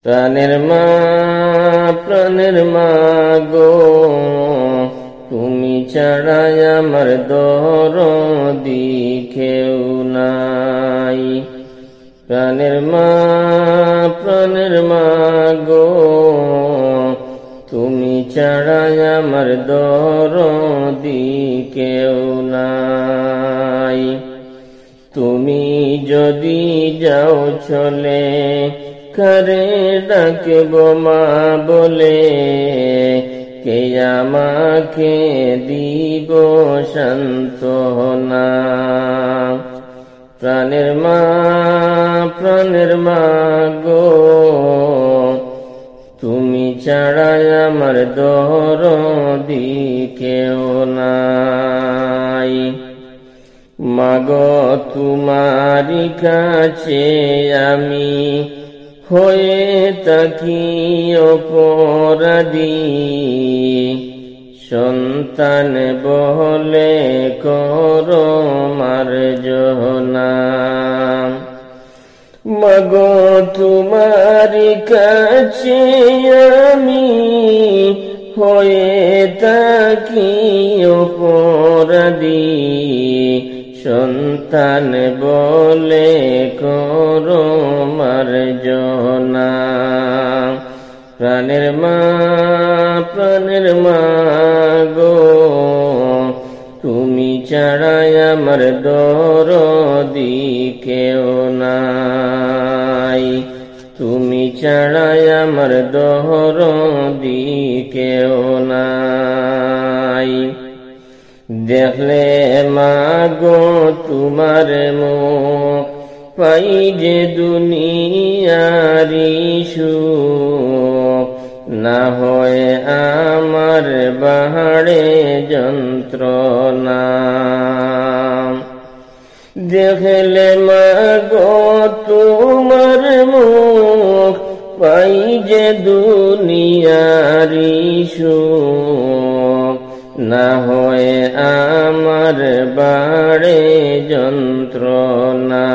প্রাণের মা গো, তুমি ছাড়াই আমার দরদি কেউ নাই। প্রাণের মা গো, তুমি ছাড়াই আমার দরদি কেউ নাই। তুমি যদি যাও চলে, কারে ডাকব মা বলে, কে আমাকে দিব সান্ত্বনা। প্রাণের মা গো, তুমি ছাড়া আমার দরদি কেউ নাই। মাগো তোমারি কাছে আমি হয়ে থাকি অপরাধী, সন্তান বলে করো মার্জনা। মাগো তোমারি কাছে আমি হয়ে থাকি অপরাধী, সন্তান বলে করো মার্জনা। প্রাণের মা গো, তুমি ছাড়াই আমার দরদি কেউ নাই। তুমি ছাড়াই আমার দরদি কেউ নাই। দেখলে মা গো তোমার মুখ, পাই যে দুনিয়ারি সুখ, না হয় আমার বাড়ে যন্ত্রণা। দেখলে মা গো তোমার মুখ, পাই যে দুনিয়ারি সুখ, না হয় আমার বাড়ে যন্ত্রণা।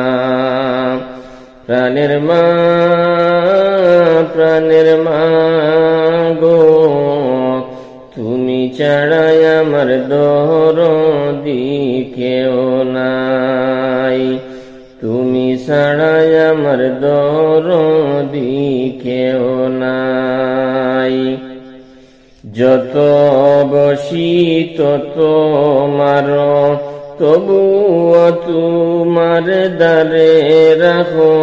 প্রাণের মা গো, তুমি ছাড়াই আমার দরদি কেউ নাই। তুমি ছাড়াই আমার দরদি কেউ নাই। যত বসি তত মারো, তবুও তোমার দ্বারে রাখো,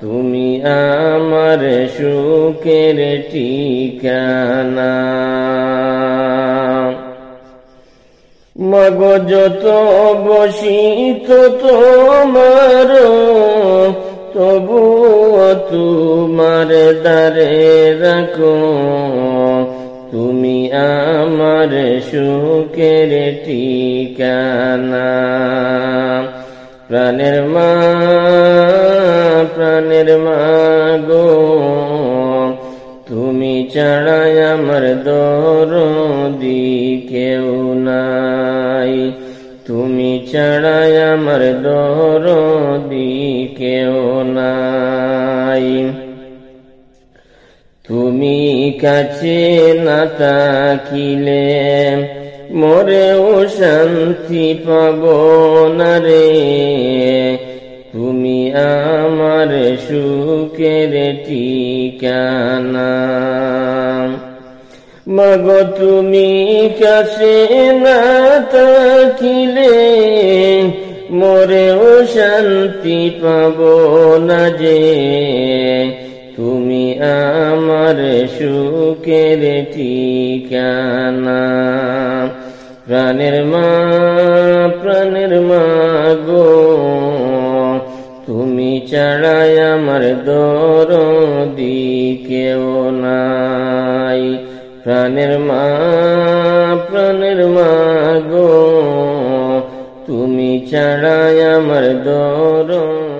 তুমি আমার সুখের ঠিকানা। মাগো যত বসি তত মারো, তবুও তোমার দ্বারে রাখো, তুমি আমার সুখের ঠিকানা। প্রাণের মা গো, তুমি ছাড়াই আমার দরদি কেউ নাই। তুমি ছাড়াই আমার দরদি কেউ নাই। তুমি কাছে না থাকিলে মরেও শান্তি পাব না রে, তুমি আমার সুখের ঠিকানা। মাগো তুমি কাছে না থাকিলে মরেও শান্তি পাব না যে, তুমি আমার সুখের ঠিকানা। প্রাণের মা গো, তুমি ছাড়াই আমার দরদি কেউ নাই। প্রাণের মা গো, তুমি ছাড়াই আমার দরদি